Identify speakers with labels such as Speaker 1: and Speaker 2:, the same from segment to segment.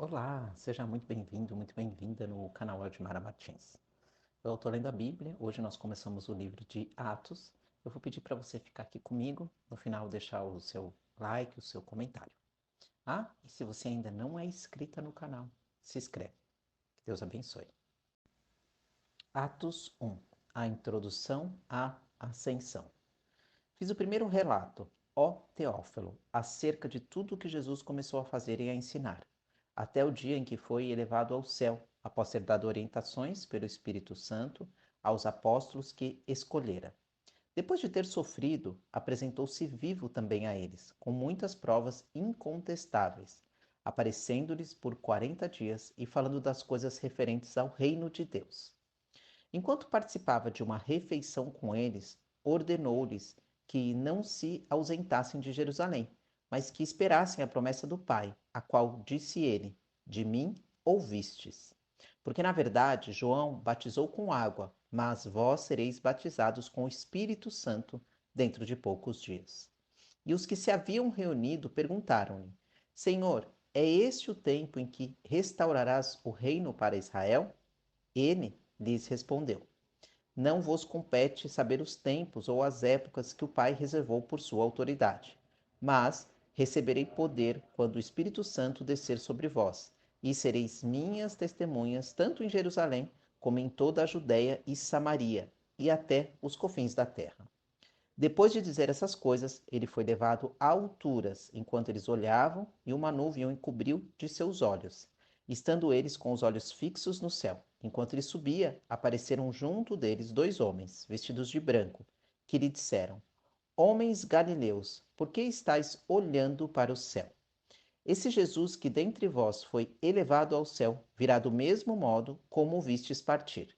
Speaker 1: Olá, seja muito bem-vindo, muito bem-vinda no canal Edmara Martins. Eu estou lendo a Bíblia, hoje nós começamos o livro de Atos. Eu vou pedir para você ficar aqui comigo, no final deixar o seu like, o seu comentário. E se você ainda não é inscrita no canal, se inscreve. Que Deus abençoe. Atos 1. A introdução à ascensão. Fiz o primeiro relato, ó Teófilo, acerca de tudo o que Jesus começou a fazer e a ensinar, até o dia em que foi elevado ao céu, após ter dado orientações pelo Espírito Santo aos apóstolos que escolhera. Depois de ter sofrido, apresentou-se vivo também a eles, com muitas provas incontestáveis, aparecendo-lhes por 40 dias e falando das coisas referentes ao reino de Deus. Enquanto participava de uma refeição com eles, ordenou-lhes que não se ausentassem de Jerusalém, mas que esperassem a promessa do Pai, a qual disse ele: De mim ouvistes. Porque, na verdade, João batizou com água, mas vós sereis batizados com o Espírito Santo dentro de poucos dias. E os que se haviam reunido perguntaram-lhe: Senhor, é este o tempo em que restaurarás o reino para Israel? Ele lhes respondeu: Não vos compete saber os tempos ou as épocas que o Pai reservou por sua autoridade, mas receberei poder quando o Espírito Santo descer sobre vós, e sereis minhas testemunhas tanto em Jerusalém como em toda a Judéia e Samaria, e até os confins da terra. Depois de dizer essas coisas, ele foi levado a alturas, enquanto eles olhavam, e uma nuvem o encobriu de seus olhos. Estando eles com os olhos fixos no céu, enquanto ele subia, apareceram junto deles dois homens, vestidos de branco, que lhe disseram: Homens galileus, por que estáis olhando para o céu? Esse Jesus que dentre vós foi elevado ao céu, virá do mesmo modo como o vistes partir.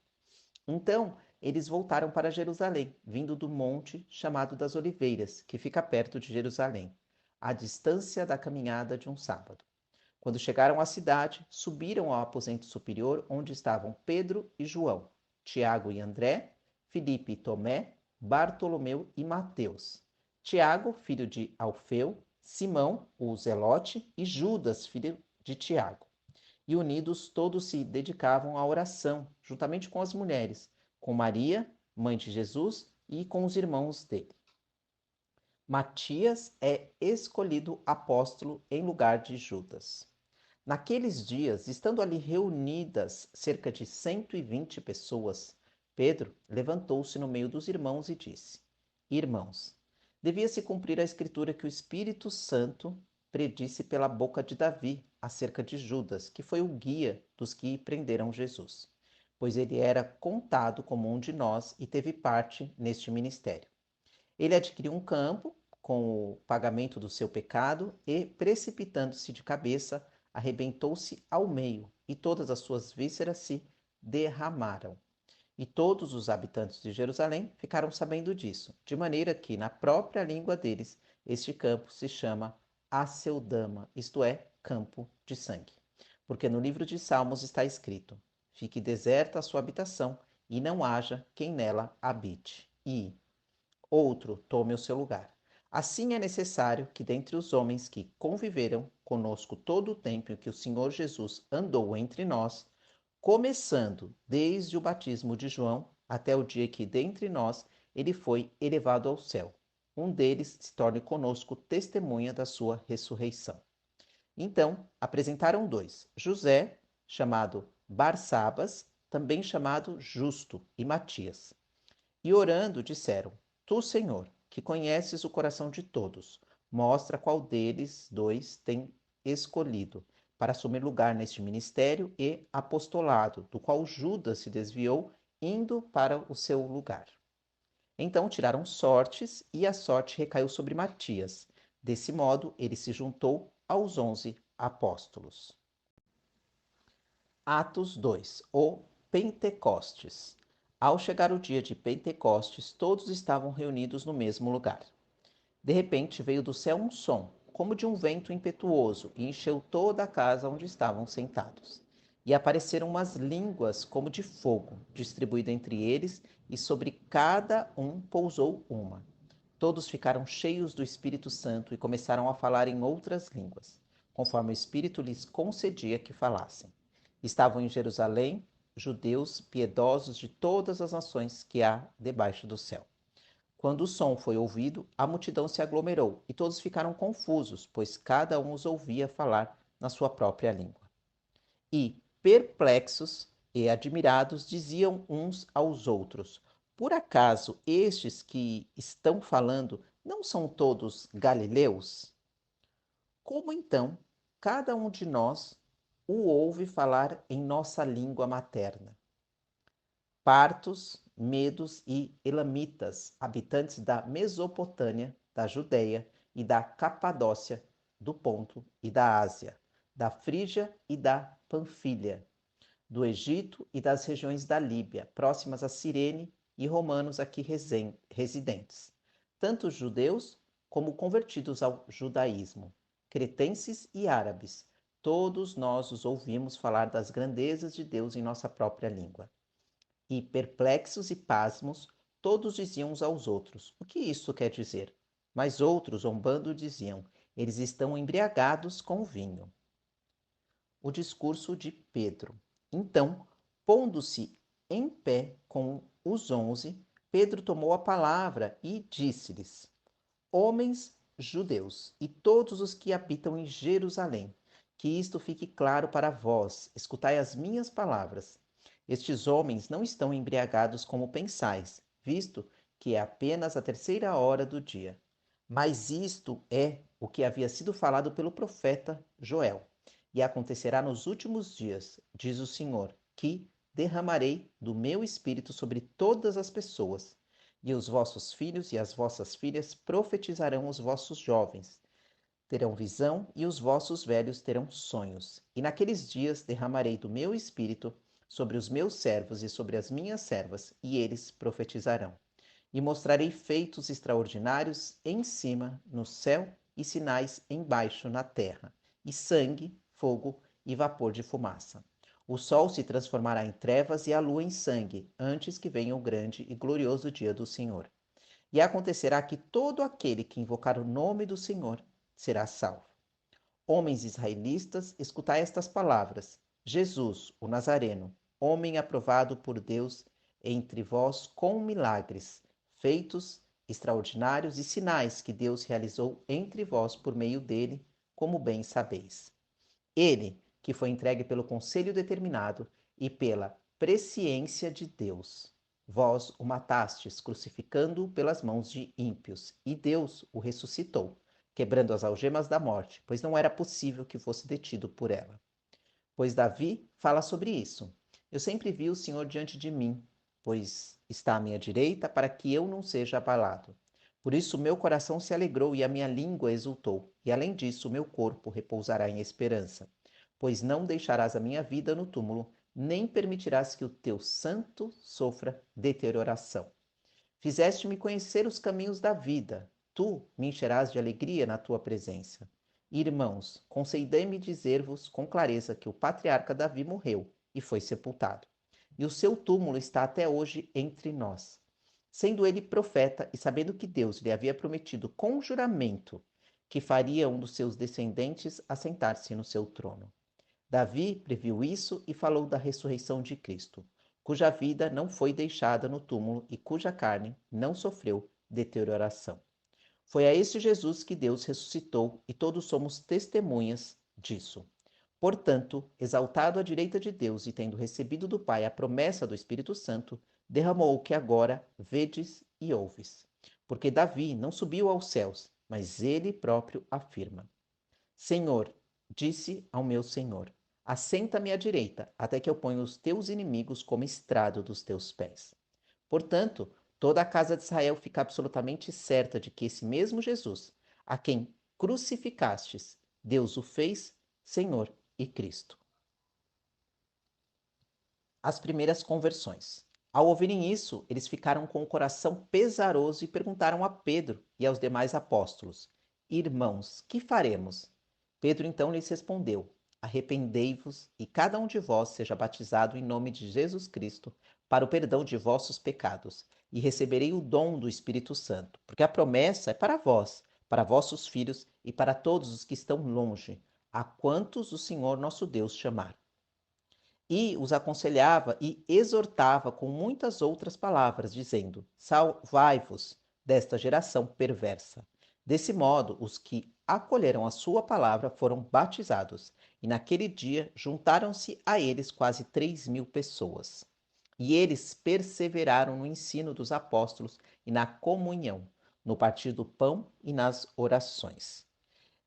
Speaker 1: Então eles voltaram para Jerusalém, vindo do monte chamado das Oliveiras, que fica perto de Jerusalém, à distância da caminhada de um sábado. Quando chegaram à cidade, subiram ao aposento superior, onde estavam Pedro e João, Tiago e André, Filipe e Tomé, Bartolomeu e Mateus, Tiago, filho de Alfeu, Simão, o Zelote, e Judas, filho de Tiago. E unidos todos se dedicavam à oração, juntamente com as mulheres, com Maria, mãe de Jesus, e com os irmãos dele. Matias é escolhido apóstolo em lugar de Judas. Naqueles dias, estando ali reunidas cerca de 120 pessoas, Pedro levantou-se no meio dos irmãos e disse: Irmãos, devia-se cumprir a escritura que o Espírito Santo predisse pela boca de Davi acerca de Judas, que foi o guia dos que prenderam Jesus, pois ele era contado como um de nós e teve parte neste ministério. Ele adquiriu um campo com o pagamento do seu pecado e, precipitando-se de cabeça, arrebentou-se ao meio, e todas as suas vísceras se derramaram. E todos os habitantes de Jerusalém ficaram sabendo disso, de maneira que, na própria língua deles, este campo se chama Aceldama, isto é, campo de sangue. Porque no livro de Salmos está escrito: Fique deserta a sua habitação, e não haja quem nela habite. E outro tome o seu lugar. Assim é necessário que dentre os homens que conviveram conosco todo o tempo em que o Senhor Jesus andou entre nós, começando desde o batismo de João até o dia que dentre nós ele foi elevado ao céu, um deles se torne conosco testemunha da sua ressurreição. Então apresentaram dois, José, chamado Barsabas, também chamado Justo, e Matias. E orando, disseram: Tu, Senhor, que conheces o coração de todos, mostra qual deles dois tem escolhido para assumir lugar neste ministério e apostolado, do qual Judas se desviou, indo para o seu lugar. Então tiraram sortes, e a sorte recaiu sobre Matias. Desse modo, ele se juntou aos 11 apóstolos. Atos 2. O Pentecostes. Ao chegar o dia de Pentecostes, todos estavam reunidos no mesmo lugar. De repente veio do céu um som, como de um vento impetuoso, e encheu toda a casa onde estavam sentados. E apareceram umas línguas como de fogo, distribuída entre eles, e sobre cada um pousou uma. Todos ficaram cheios do Espírito Santo e começaram a falar em outras línguas, conforme o Espírito lhes concedia que falassem. Estavam em Jerusalém judeus piedosos de todas as nações que há debaixo do céu. Quando o som foi ouvido, a multidão se aglomerou e todos ficaram confusos, pois cada um os ouvia falar na sua própria língua. E, perplexos e admirados, diziam uns aos outros: Por acaso estes que estão falando não são todos galileus? Como então cada um de nós o ouve falar em nossa língua materna? Partos, medos e elamitas, habitantes da Mesopotâmia, da Judéia e da Capadócia, do Ponto e da Ásia, da Frígia e da Panfilha, do Egito e das regiões da Líbia, próximas a Cirene, e romanos aqui residentes, tanto judeus como convertidos ao judaísmo, cretenses e árabes, todos nós os ouvimos falar das grandezas de Deus em nossa própria língua. E, perplexos e pasmos, todos diziam uns aos outros: O que isso quer dizer? Mas outros, zombando, diziam: Eles estão embriagados com vinho. O discurso de Pedro. Então, pondo-se em pé com os 11, Pedro tomou a palavra e disse-lhes: Homens judeus e todos os que habitam em Jerusalém, que isto fique claro para vós, escutai as minhas palavras. Estes homens não estão embriagados como pensais, visto que é apenas a 3ª hora do dia. Mas isto é o que havia sido falado pelo profeta Joel. E acontecerá nos últimos dias, diz o Senhor, que derramarei do meu espírito sobre todas as pessoas. E os vossos filhos e as vossas filhas profetizarão, os vossos jovens terão visão e os vossos velhos terão sonhos. E naqueles dias derramarei do meu espírito sobre os meus servos e sobre as minhas servas, e eles profetizarão. E mostrarei feitos extraordinários em cima, no céu, e sinais embaixo, na terra, e sangue, fogo e vapor de fumaça. O sol se transformará em trevas e a lua em sangue, antes que venha o grande e glorioso dia do Senhor. E acontecerá que todo aquele que invocar o nome do Senhor será salvo. Homens israelitas, escutai estas palavras: Jesus, o Nazareno, homem aprovado por Deus entre vós com milagres, feitos extraordinários e sinais que Deus realizou entre vós por meio dele, como bem sabeis. Ele, que foi entregue pelo conselho determinado e pela presciência de Deus. Vós o matastes, crucificando-o pelas mãos de ímpios, e Deus o ressuscitou, quebrando as algemas da morte, pois não era possível que fosse detido por ela. Pois Davi fala sobre isso. Eu sempre vi o Senhor diante de mim, pois está à minha direita, para que eu não seja abalado. Por isso meu coração se alegrou e a minha língua exultou, e além disso meu corpo repousará em esperança. Pois não deixarás a minha vida no túmulo, nem permitirás que o teu santo sofra deterioração. Fizeste-me conhecer os caminhos da vida, tu me encherás de alegria na tua presença. Irmãos, concedei-me dizer-vos com clareza que o patriarca Davi morreu e foi sepultado. E o seu túmulo está até hoje entre nós. Sendo ele profeta e sabendo que Deus lhe havia prometido com juramento que faria um dos seus descendentes assentar-se no seu trono. Davi previu isso e falou da ressurreição de Cristo, cuja vida não foi deixada no túmulo e cuja carne não sofreu deterioração. Foi a este Jesus que Deus ressuscitou e todos somos testemunhas disso. Portanto, exaltado à direita de Deus e tendo recebido do Pai a promessa do Espírito Santo, derramou o que agora vedes e ouves. Porque Davi não subiu aos céus, mas ele próprio afirma: Senhor, disse ao meu Senhor: assenta-me à direita, até que eu ponha os teus inimigos como estrado dos teus pés. Portanto, toda a casa de Israel fica absolutamente certa de que esse mesmo Jesus, a quem crucificastes, Deus o fez Senhor e Cristo. As primeiras conversões. Ao ouvirem isso, eles ficaram com o coração pesaroso e perguntaram a Pedro e aos demais apóstolos: Irmãos, que faremos? Pedro então lhes respondeu: Arrependei-vos e cada um de vós seja batizado em nome de Jesus Cristo para o perdão de vossos pecados, e receberei o dom do Espírito Santo, porque a promessa é para vós, para vossos filhos e para todos os que estão longe, a quantos o Senhor nosso Deus chamar. E os aconselhava e exortava com muitas outras palavras, dizendo: Salvai-vos desta geração perversa. Desse modo, os que acolheram a sua palavra foram batizados, e naquele dia juntaram-se a eles quase 3.000 pessoas. E eles perseveraram no ensino dos apóstolos e na comunhão, no partir do pão e nas orações.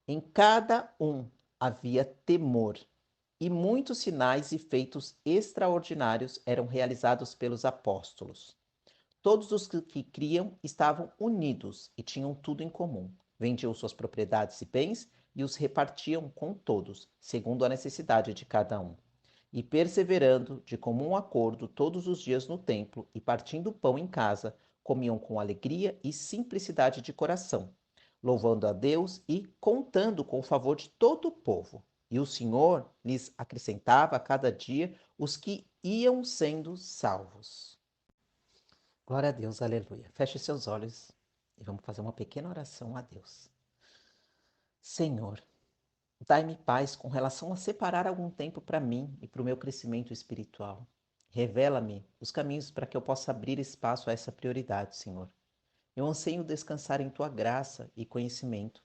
Speaker 1: Em cada um havia temor, e muitos sinais e feitos extraordinários eram realizados pelos apóstolos. Todos os que criam estavam unidos e tinham tudo em comum. Vendiam suas propriedades e bens e os repartiam com todos, segundo a necessidade de cada um. E perseverando de comum acordo todos os dias no templo e partindo o pão em casa, comiam com alegria e simplicidade de coração, louvando a Deus e contando com o favor de todo o povo. E o Senhor lhes acrescentava a cada dia os que iam sendo salvos. Glória a Deus, aleluia. Feche seus olhos e vamos fazer uma pequena oração a Deus. Senhor, dai-me paz com relação a separar algum tempo para mim e para o meu crescimento espiritual. Revela-me os caminhos para que eu possa abrir espaço a essa prioridade, Senhor. Eu anseio descansar em tua graça e conhecimento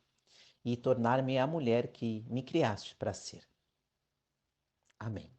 Speaker 1: e tornar-me a mulher que me criaste para ser. Amém.